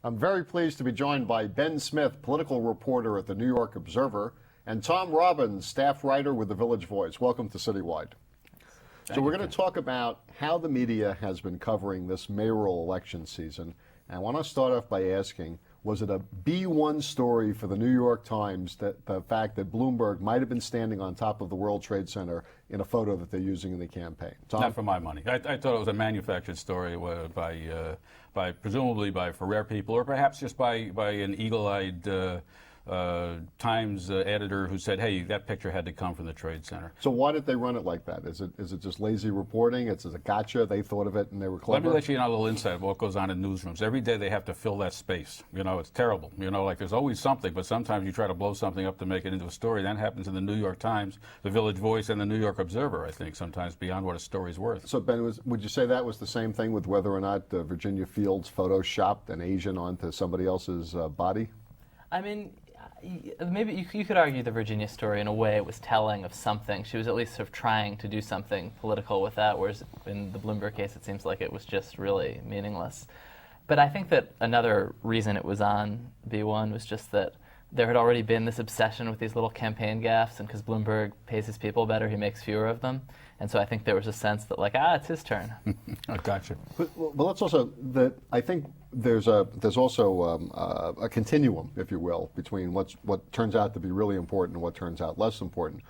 I'm very pleased to be joined by Ben Smith, political reporter at the New York Observer, and Tom Robbins, staff writer with the Village Voice. Welcome to CityWide. So we're going to talk about how the media has been covering this mayoral election season. And I want to start off by asking, was it a B1 story for the New York Times that the fact that Bloomberg might have been standing on top of the World Trade Center in a photo that they're using in the campaign? Tom? Not for my money. I thought it was a manufactured story presumably by for rare people, or perhaps just by an eagle-eyed Times editor who said, hey, that picture had to come from the Trade Center. So why did they run it like that? Is it just lazy reporting? It's a gotcha? They thought of it and they were clever? Let me let you know a little insight of what goes on in newsrooms. Every day they have to fill that space. You know, it's terrible. You know, like there's always something, but sometimes you try to blow something up to make it into a story. That happens in the New York Times, the Village Voice, and the New York Observer, I think, sometimes beyond what a story's worth. So, Ben, would you say that was the same thing with whether or not Virginia Fields photoshopped an Asian onto somebody else's body? I mean, maybe you could argue the Virginia story in a way it was telling of something. She was at least sort of trying to do something political with that, whereas in the Bloomberg case it seems like it was just really meaningless. But I think that another reason it was on B1 was just that there had already been this obsession with these little campaign gaffes, and because Bloomberg pays his people better, he makes fewer of them. And so I think there was a sense that, like, it's his turn. I gotcha. But let's also, I think there's also a continuum, if you will, between what turns out to be really important and what turns out less important.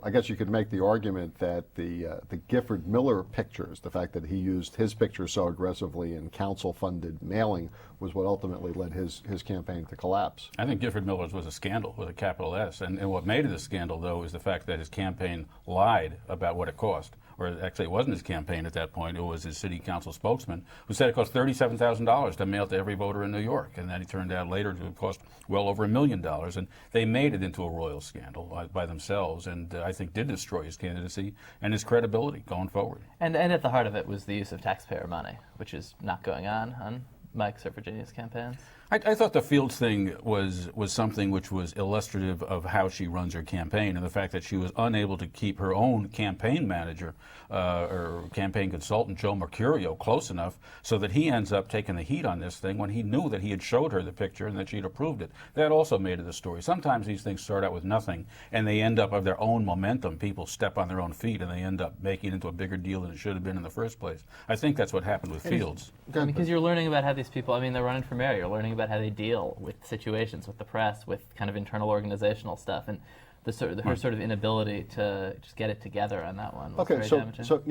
I guess you could make the argument that the Gifford Miller pictures, the fact that he used his picture so aggressively in council-funded mailing, was what ultimately led his campaign to collapse. I think Gifford Miller's was a scandal with a capital S. And what made it a scandal, though, is the fact that his campaign lied about what it cost. Or actually, it wasn't his campaign at that point. It was his city council spokesman who said it cost $37,000 to mail to every voter in New York. And then it turned out later to cost well over $1 million. And they made it into a royal scandal by themselves, and I think did destroy his candidacy and his credibility going forward. And at the heart of it was the use of taxpayer money, which is not going on Mike's or Virginia's campaigns. I thought the Fields thing was something which was illustrative of how she runs her campaign, and the fact that she was unable to keep her own campaign manager or campaign consultant, Joe Mercurio, close enough so that he ends up taking the heat on this thing when he knew that he had showed her the picture and that she'd approved it. That also made it a story. Sometimes these things start out with nothing, and they end up of their own momentum. People step on their own feet, and they end up making it into a bigger deal than it should have been in the first place. I think that's what happened with Fields. Because you're learning about how these people, they're running for mayor, you're learning about how they deal with situations, with the press, with kind of internal organizational stuff, and her sort of inability to just get it together on that one was very damaging. So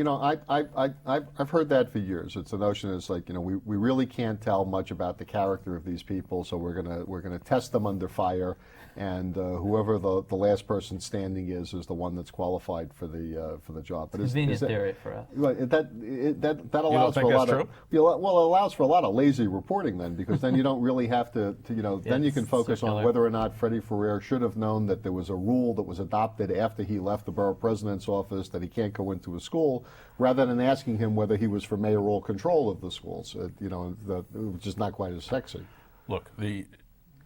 I've heard that for years. It's the notion is like, we really can't tell much about the character of these people, so we're gonna test them under fire, and whoever the last person standing is the one that's qualified for the job. But convenient theory for us. Right, that allows for a lot of it allows for a lot of lazy reporting then, because then you don't really have to then you can focus on whether or not Freddie Ferrer should have known that there was a rule that was adopted after he left the borough president's office that he can't go into a school, rather than asking him whether he was for mayoral control of the schools. Which is not quite as sexy. Look,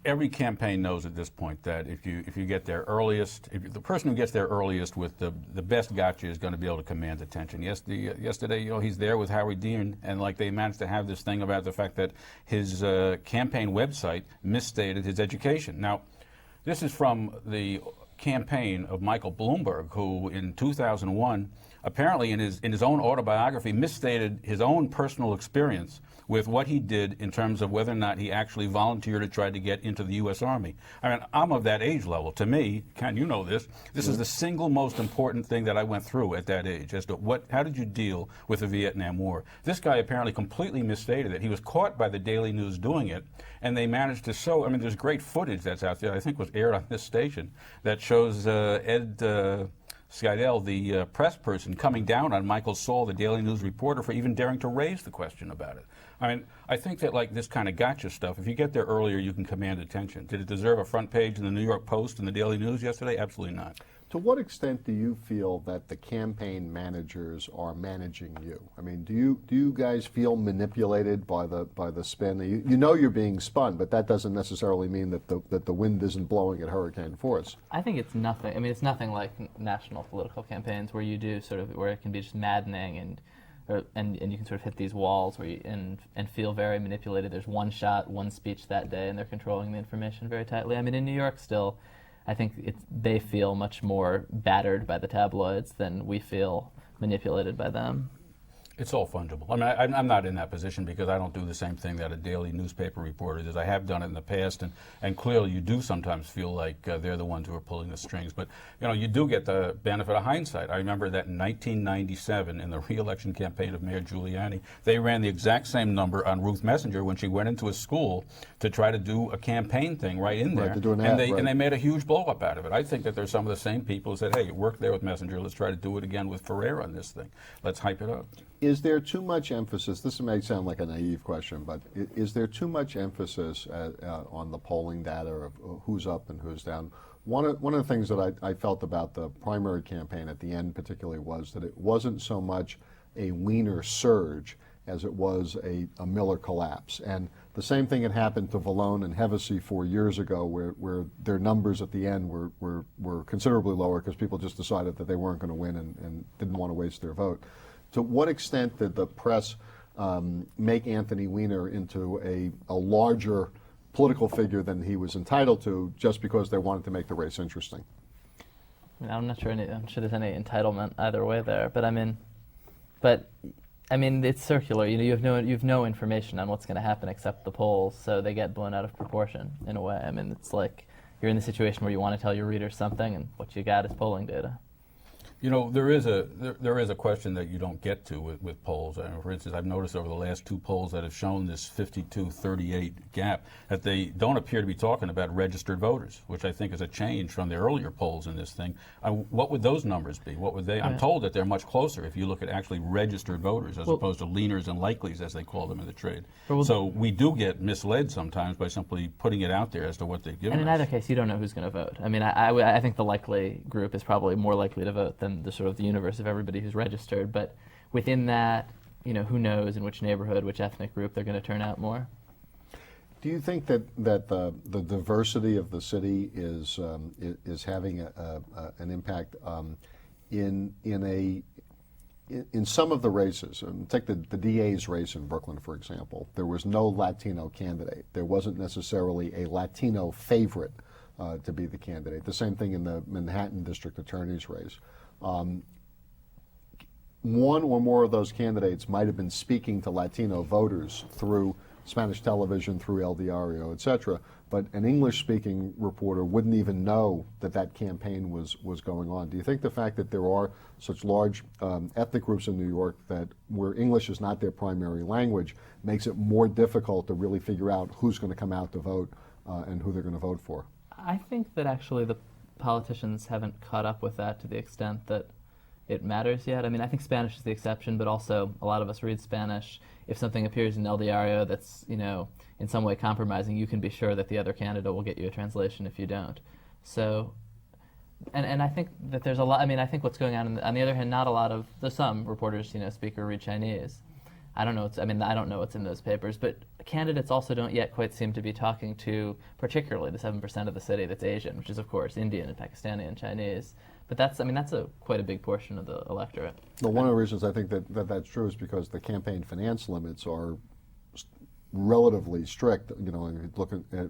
every campaign knows at this point that if you get there earliest, the person who gets there earliest with the best gotcha is going to be able to command attention. Yesterday, he's there with Howard Dean, and like they managed to have this thing about the fact that his campaign website misstated his education. Now, this is from the campaign of Michael Bloomberg, who in 2001 apparently in his own autobiography misstated his own personal experience with what he did in terms of whether or not he actually volunteered to try to get into the U.S. Army. I'm of that age level. To me, Ken, you know this is the single most important thing that I went through at that age, as to how did you deal with the Vietnam War. This guy apparently completely misstated it. He was caught by the Daily News doing it, and they managed to show, there's great footage that's out there, I think was aired on this station, that shows Ed Skidell, the press person, coming down on Michael Saul, the Daily News reporter, for even daring to raise the question about it. I think that like this kind of gotcha stuff, if you get there earlier, you can command attention. Did it deserve a front page in the New York Post and the Daily News yesterday? Absolutely not. To what extent do you feel that the campaign managers are managing you? Do you guys feel manipulated by the spin? You know you're being spun, but that doesn't necessarily mean that the wind isn't blowing at hurricane force. I think it's nothing. It's nothing like national political campaigns where you do where it can be just maddening and and you can sort of hit these walls where and feel very manipulated. There's one shot, one speech that day, and they're controlling the information very tightly. I mean, in New York still, I think they feel much more battered by the tabloids than we feel manipulated by them. It's all fungible. I mean, I'm not in that position because I don't do the same thing that a daily newspaper reporter does. I have done it in the past, and clearly you do sometimes feel like they're the ones who are pulling the strings. But, you do get the benefit of hindsight. I remember that in 1997, in the re-election campaign of Mayor Giuliani, they ran the exact same number on Ruth Messenger when she went into a school to try to do a campaign thing right in there. Right, to do an ad, and they made a huge blow-up out of it. I think that there's some of the same people who said, hey, you worked there with Messenger, let's try to do it again with Ferrer on this thing. Let's hype it up. Is there too much emphasis, this may sound like a naive question, but is there too much emphasis on the polling data of who's up and who's down? One of the things that I felt about the primary campaign at the end particularly was that it wasn't so much a Wiener surge as it was a Miller collapse. And the same thing had happened to Vallone and Hevesy 4 years ago, where their numbers at the end were considerably lower because people just decided that they weren't going to win and didn't want to waste their vote. To what extent did the press make Anthony Weiner into a larger political figure than he was entitled to just because they wanted to make the race interesting? I mean, I'm not sure. I'm sure there's any entitlement either way there. But I mean, it's circular. You have no information on what's going to happen except the polls, so they get blown out of proportion in a way. I mean, it's like you're in the situation where you want to tell your readers something, and what you got is polling data. There is a question that you don't get to with polls. For instance, I've noticed over the last two polls that have shown this 52-38 gap that they don't appear to be talking about registered voters, which I think is a change from the earlier polls in this thing. What would those numbers be? What would they? I'm told that they're much closer if you look at actually registered voters as opposed to leaners and likelies, as they call them in the trade. So we do get misled sometimes by simply putting it out there as to what they've given us. And in either case, you don't know who's going to vote. I mean, I think the likely group is probably more likely to vote than the sort of the universe of everybody who's registered, but within that, who knows in which neighborhood, which ethnic group they're going to turn out more. Do you think that the diversity of the city is having an impact in some of the races? Take the DA's race in Brooklyn, for example. There was no Latino candidate. There wasn't necessarily a Latino favorite to be the candidate. The same thing in the Manhattan District Attorney's race. One or more of those candidates might have been speaking to Latino voters through Spanish television, through El Diario, et cetera, but an English-speaking reporter wouldn't even know that campaign was going on. Do you think the fact that there are such large ethnic groups in New York where English is not their primary language makes it more difficult to really figure out who's going to come out to vote and who they're going to vote for? I think that actually the politicians haven't caught up with that to the extent that it matters yet. I mean, I think Spanish is the exception, but also a lot of us read Spanish. If something appears in El Diario that's, in some way compromising, you can be sure that the other candidate will get you a translation if you don't. So, and I think that there's a lot, I think what's going on the other hand, not a lot of, there's some reporters, speak or read Chinese. I don't know what's in those papers, but candidates also don't yet quite seem to be talking to particularly the 7% of the city that's Asian, which is of course Indian and Pakistani and Chinese. But that's quite a big portion of the electorate. Well, one of the reasons I think that's true is because the campaign finance limits are relatively strict. Looking at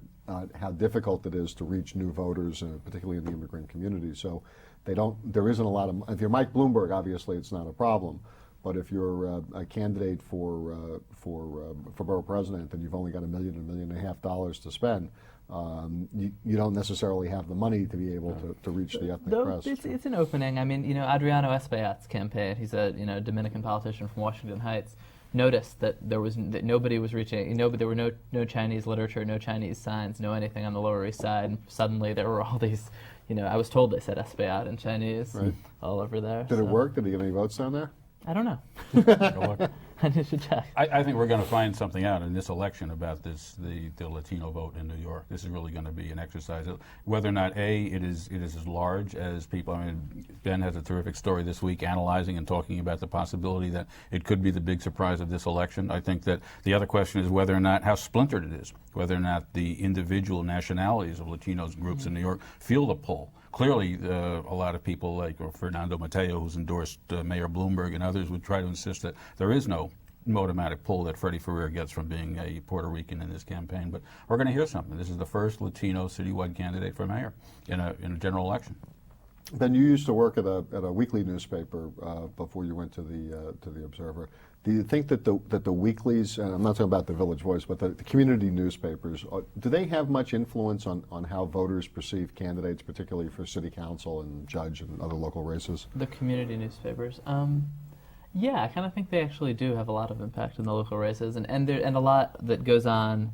how difficult it is to reach new voters, particularly in the immigrant community. So there isn't a lot of. If you're Mike Bloomberg, obviously it's not a problem. But if you're a candidate for borough president and you've only got $1 million and $1.5 million to spend, you don't necessarily have the money to be able to reach the ethnic press. It's an opening. I mean, Adriano Espaillat's campaign, he's a Dominican politician from Washington Heights, noticed that nobody was reaching. There were no Chinese literature, no Chinese signs, no anything on the Lower East Side. And suddenly there were all these. I was told they said Espaillat in Chinese all over there. Did it work? Did he get any votes down there? I don't know. I should check. I think we're going to find something out in this election about the Latino vote in New York. This is really going to be an exercise. Whether or not it is as large as people. I mean, Ben has a terrific story this week analyzing and talking about the possibility that it could be the big surprise of this election. I think that the other question is whether or not how splintered it is, whether or not the individual nationalities of Latino groups in New York feel the pull. clearly, a lot of people like Fernando Mateo, who's endorsed Mayor Bloomberg, and others would try to insist that there is no automatic pull that Freddie Ferrer gets from being a Puerto Rican in this campaign. But we're going to hear something. This is the first Latino citywide candidate for mayor in a general election. Ben, you used to work at a weekly newspaper before you went to the Observer. Do you think that the weeklies, and I'm not talking about the Village Voice, but the community newspapers, do they have much influence on how voters perceive candidates, particularly for city council and judge and other local races? The community newspapers. Yeah, I kind of think they actually do have a lot of impact in the local races, and a lot that goes on,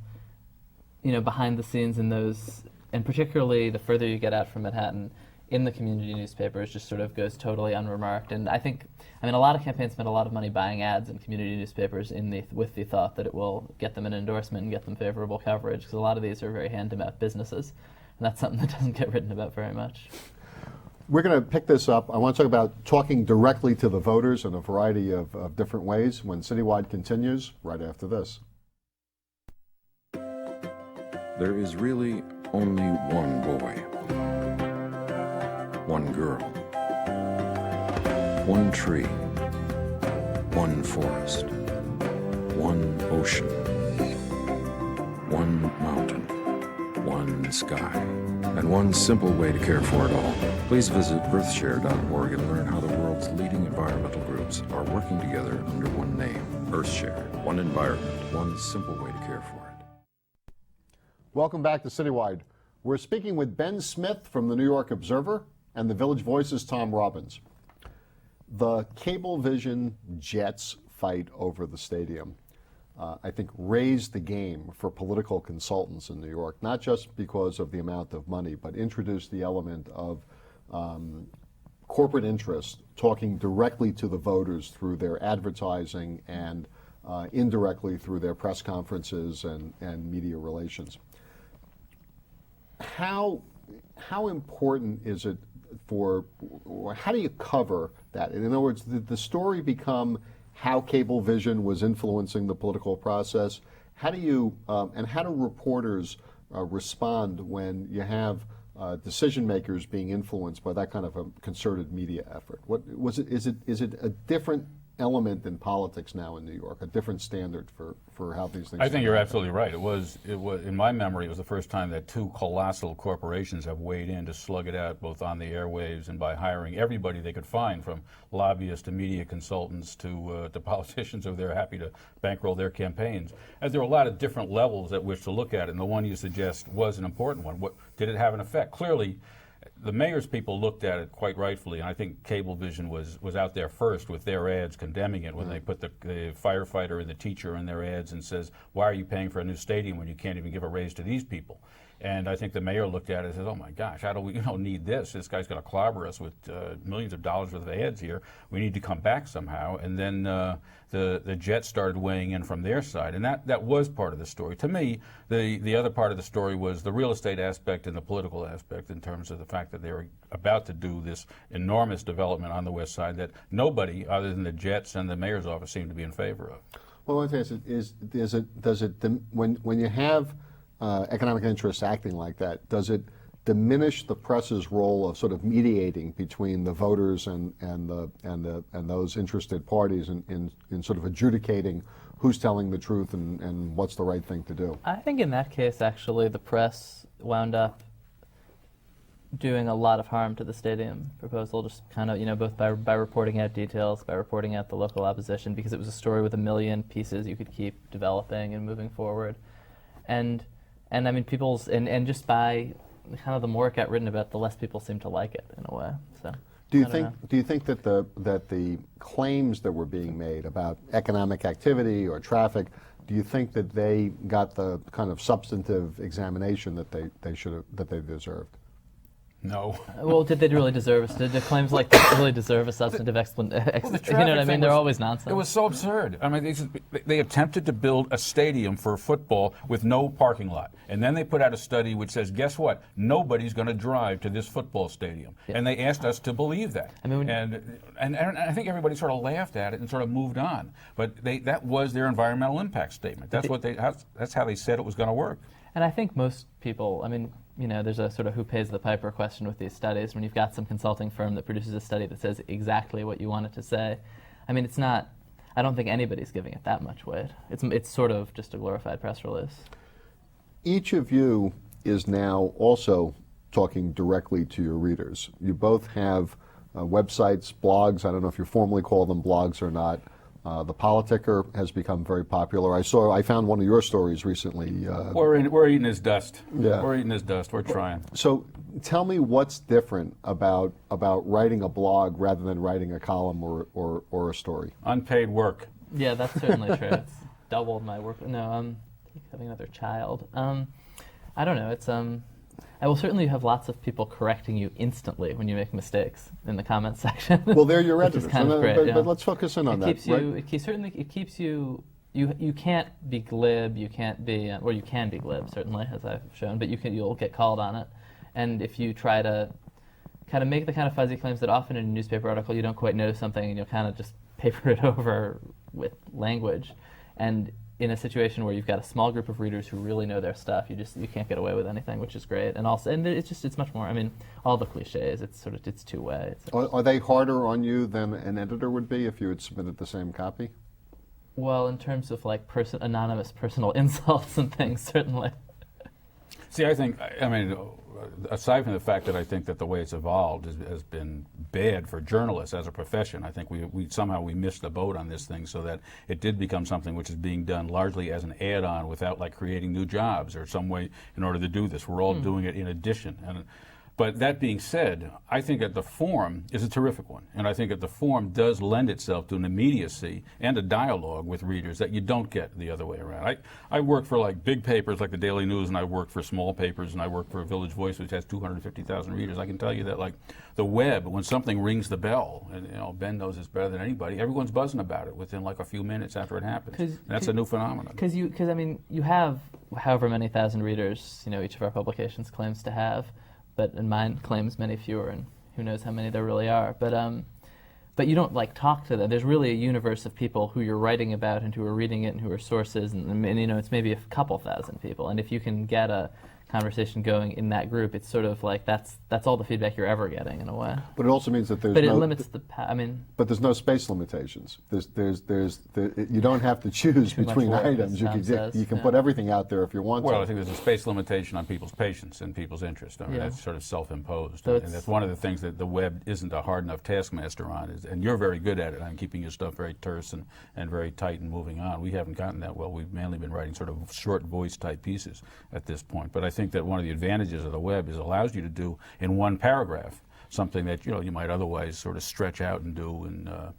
behind the scenes in those, and particularly the further you get out from Manhattan, in the community newspapers, just sort of goes totally unremarked. And I mean, a lot of campaigns spend a lot of money buying ads in community newspapers with the thought that it will get them an endorsement and get them favorable coverage, because a lot of these are very hand-to-mouth businesses, and that's something that doesn't get written about very much. We're going to pick this up. I want to talk about talking directly to the voters in a variety of different ways when Citywide continues right after this. There is really only one boy, one girl, one tree, one forest, one ocean, one mountain, one sky, and one simple way to care for it all. Please visit earthshare.org and learn how the world's leading environmental groups are working together under one name, EarthShare. One environment, one simple way to care for it. Welcome back to Citywide. We're speaking with Ben Smith from the New York Observer and the Village Voice's Tom Robbins. The Cablevision Jets fight over the stadium, I think, raised the game for political consultants in New York, not just because of the amount of money, but introduced the element of corporate interest talking directly to the voters through their advertising and indirectly through their press conferences and media relations. How important is it or how do you cover that? In other words, did the story become how Cablevision was influencing the political process? How do you and how do reporters respond when you have decision makers being influenced by that kind of a concerted media effort? What was it? Is it a different element in politics now in New York, a different standard for how these things? I think you're absolutely right. It was in my memory, it was the first time that two colossal corporations have weighed in to slug it out both on the airwaves and by hiring everybody they could find, from lobbyists to media consultants to politicians who they're happy to bankroll their campaigns. And there are a lot of different levels at which to look at it, and the one you suggest was an important one. What did it have an effect? Clearly, the mayor's people looked at it quite rightfully, and I think Cablevision was out there first with their ads condemning it when they put the firefighter and the teacher in their ads and says, why are you paying for a new stadium when you can't even give a raise to these people? And I think the mayor looked at it and said, oh my gosh, how do we need this? This guy's going to clobber us with millions of dollars worth of ads here. We need to come back somehow. And then the Jets started weighing in from their side. And that was part of the story. To me, the other part of the story was the real estate aspect and the political aspect, in terms of the fact that they were about to do this enormous development on the West Side that nobody other than the Jets and the mayor's office seemed to be in favor of. Well, one thing when you have economic interests acting like that, does it diminish the press's role of sort of mediating between the voters and those interested parties in sort of adjudicating who's telling the truth and what's the right thing to do? I think in that case, actually, the press wound up doing a lot of harm to the stadium proposal, just kind of, both by reporting out details, by reporting out the local opposition, because it was a story with a million pieces you could keep developing and moving forward. And I mean, and just by kind of the more it got written about, the less people seemed to like it in a way. So, do you think that the claims that were being made about economic activity or traffic, do you think that they got the kind of substantive examination that they deserved? No. Well, did they really deserve it? Did the claims like that really deserve a substantive explanation? You know what I mean? They're always nonsense. It was so absurd. I mean, they attempted to build a stadium for football with no parking lot. And then they put out a study which says, guess what? Nobody's going to drive to this football stadium. Yeah. And they asked us to believe that. I mean, and I think everybody sort of laughed at it and sort of moved on. But that was their environmental impact statement. That's how they said it was going to work. And I think most people, I mean, there's a sort of who pays the piper question with these studies. When you've got some consulting firm that produces a study that says exactly what you want it to say, I mean, it's not, I don't think anybody's giving it that much weight. It's sort of just a glorified press release. Each of you is now also talking directly to your readers. You both have websites, blogs. I don't know if you formally call them blogs or not. The Politicker has become very popular. I found one of your stories recently. We're eating his dust. Yeah. We're eating his dust. We're trying. So tell me what's different about writing a blog rather than writing a column or a story. Unpaid work. Yeah, that's certainly true. It's doubled my work. No, having another child. I don't know. It's I will certainly have lots of people correcting you instantly when you make mistakes in the comments section. Well, they're your editors. Kind of great, but let's focus in on that. It keeps you. You can't be glib. You can't be, or you can be glib certainly, as I've shown. But you'll get called on it. And if you try to kind of make the kind of fuzzy claims that often in a newspaper article you don't quite know something and you'll kind of just paper it over with language, and in a situation where you've got a small group of readers who really know their stuff, you can't get away with anything, which is great. And also, it's much more. I mean, all the cliches. It's two-way. Are they harder on you than an editor would be if you had submitted the same copy? Well, in terms of like anonymous personal insults and things, certainly. See, I mean, aside from the fact that I think that the way it's evolved has been bad for journalists as a profession, I think we somehow missed the boat on this thing, so that it did become something which is being done largely as an add-on without like creating new jobs or some way in order to do this. We're all doing it in addition. But that being said, I think that the form is a terrific one, and I think that the form does lend itself to an immediacy and a dialogue with readers that you don't get the other way around. I work for like big papers like the Daily News, and I work for small papers, and I work for Village Voice, which has 250,000 readers. I can tell you that like the web, when something rings the bell, and Ben knows this better than anybody, everyone's buzzing about it within like a few minutes after it happens. And that's a new phenomenon. Because I mean, you have however many thousand readers each of our publications claims to have. And mine claims many fewer, and who knows how many there really are. But you don't like talk to them. There's really a universe of people who you're writing about and who are reading it and who are sources, and it's maybe a couple thousand people. And if you can get a conversation going in that group, it's sort of like that's all the feedback you're ever getting in a way. But it also means that there's it limits the. But there's no space limitations. You don't have to choose between items. You can put everything out there if you want to. Well, I think there's a space limitation on people's patience and people's interest. I mean, that's sort of self-imposed, and that's one of the things that the web isn't a hard enough taskmaster on. And you're very good at it on keeping your stuff very terse and very tight and moving on. We haven't gotten that well. We've mainly been writing sort of short voice type pieces at this point. But I think that one of the advantages of the web is it allows you to do in one paragraph something that you might otherwise sort of stretch out and do in a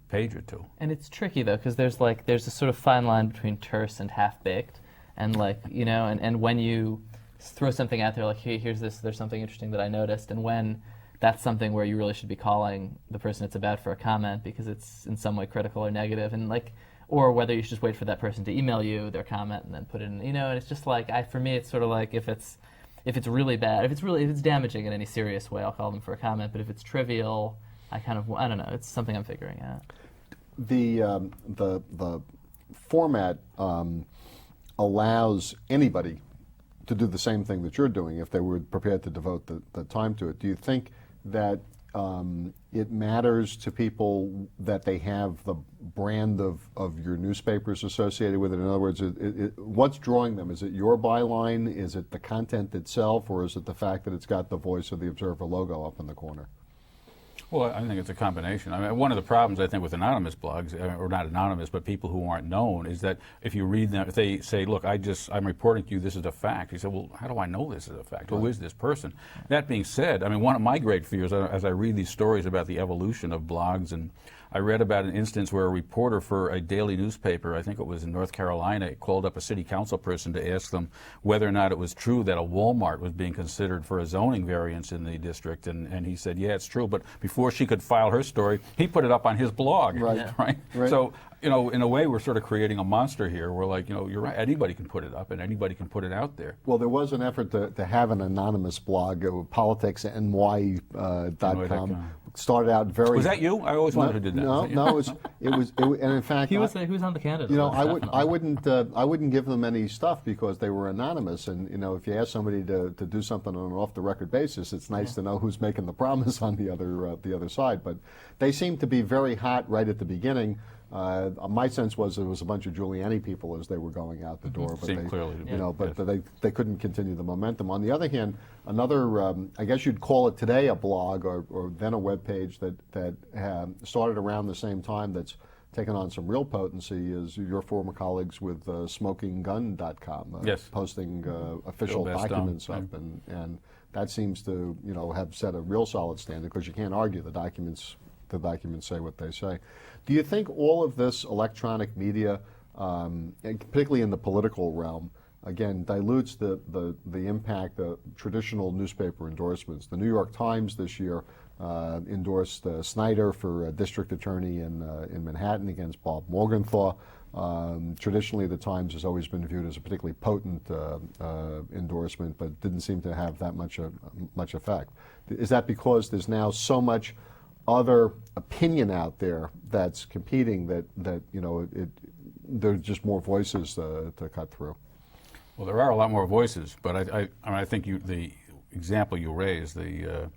page or two. And it's tricky though, because there's a sort of fine line between terse and half-baked, and and when you throw something out there like, hey, there's something interesting that I noticed, and when that's something where you really should be calling the person it's about for a comment because it's in some way critical or negative, and or whether you should just wait for that person to email you their comment and then put it in, and it's just like, for me, it's sort of like if it's really bad, if it's damaging in any serious way, I'll call them for a comment, but if it's trivial, I don't know, it's something I'm figuring out. The format allows anybody to do the same thing that you're doing if they were prepared to devote the time to it. Do you think that it matters to people that they have the brand of your newspapers associated with it? In other words, what's drawing them? Is it your byline? Is it the content itself? Or is it the fact that it's got the Voice of the Observer logo up in the corner? Well, I think it's a combination. I mean, one of the problems, I think, with anonymous blogs, or not anonymous, but people who aren't known, is that if you read them, if they say, look, I'm reporting to you, this is a fact, you say, well, how do I know this is a fact? Who is this person? That being said, I mean, one of my great fears, as I read these stories about the evolution of blogs, and I read about an instance where a reporter for a daily newspaper, I think it was in North Carolina, called up a city council person to ask them whether or not it was true that a Walmart was being considered for a zoning variance in the district, and he said, yeah, it's true, but before she could file her story, he put it up on his blog, right? Right? So, you know, in a way, we're sort of creating a monster here. We're like, you know, you're right. Anybody can put it up, and anybody can put it out there. Well, there was an effort to have an anonymous blog, politicsny.com. Started out very. Was that you? I always wondered who did that. No, it was, and in fact, He was on the candidate. you know, list, I wouldn't give them any stuff because they were anonymous. And you know, if you ask somebody to do something on an off-the-record basis, it's nice to know who's making the promise on the other side. But they seemed to be very hot right at the beginning. My sense was it was a bunch of Giuliani people as they were going out the door, but Seemed clearly to be, you know, but yes. they couldn't continue the momentum. On the other hand, another, I guess you'd call it today a blog or then a web page that started around the same time that's taken on some real potency is your former colleagues with SmokingGun.com, yes. Posting official documents up, and that seems to, you know, have set a real solid standard because you can't argue the documents say what they say. Do you think all of this electronic media, particularly in the political realm, again, dilutes the impact of traditional newspaper endorsements? The New York Times this year endorsed Snyder for district attorney in Manhattan against Bob Morgenthau. Traditionally, the Times has always been viewed as a particularly potent endorsement, but didn't seem to have that much effect. Is that because there's now so much other opinion out there that's competing that you know there's just more voices to cut through? Well, there are a lot more voices, but I think the example you raised, the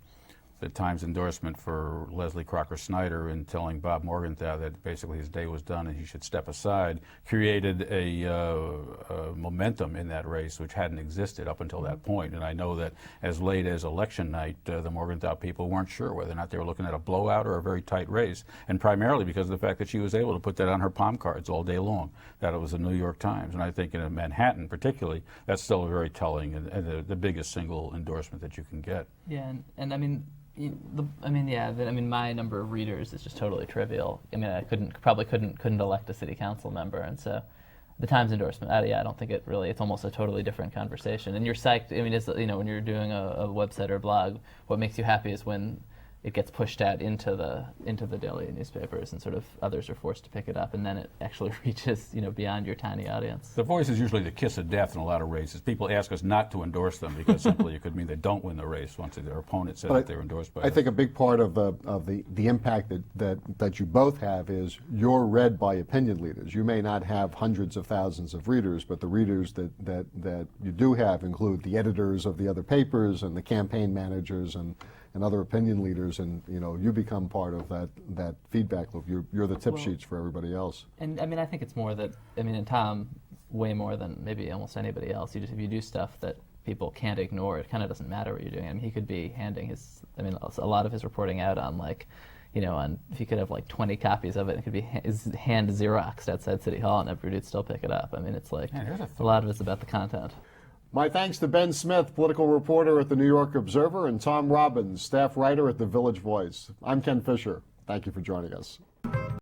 Times endorsement for Leslie Crocker Snyder in telling Bob Morgenthau that basically his day was done and he should step aside, created a momentum in that race which hadn't existed up until that point. And I know that as late as election night, the Morgenthau people weren't sure whether or not they were looking at a blowout or a very tight race, and primarily because of the fact that she was able to put that on her palm cards all day long, that it was the New York Times. And I think in Manhattan particularly, that's still very telling and the biggest single endorsement that you can get. Yeah, and I mean, my number of readers is just totally trivial. I mean, I probably couldn't elect a city council member, and so the Times endorsement, I don't think it really. It's almost a totally different conversation. And you're psyched. I mean, you know, when you're doing a website or a blog, what makes you happy is when it gets pushed out into the daily newspapers, and sort of others are forced to pick it up, and then it actually reaches, you know, beyond your tiny audience. The Voice is usually the kiss of death in a lot of races. People ask us not to endorse them because simply it could mean they don't win the race once their opponent says that they're endorsed by us. I think a big part of the impact that you both have is you're read by opinion leaders. You may not have hundreds of thousands of readers, but the readers that you do have include the editors of the other papers and the campaign managers and other opinion leaders, and you know, you become part of that feedback loop. You're the tip sheets for everybody else. And I mean, I think it's more that, I mean, and Tom, way more than maybe almost anybody else, if you do stuff that people can't ignore, it kind of doesn't matter what you're doing. I mean, he could be handing a lot of his reporting out on, like, you know, if he could have like 20 copies of it, it could be his hand Xeroxed outside City Hall, and everybody'd still pick it up. I mean, it's like, a lot of it's about the content. My thanks to Ben Smith, political reporter at the New York Observer, and Tom Robbins, staff writer at the Village Voice. I'm Ken Fisher. Thank you for joining us.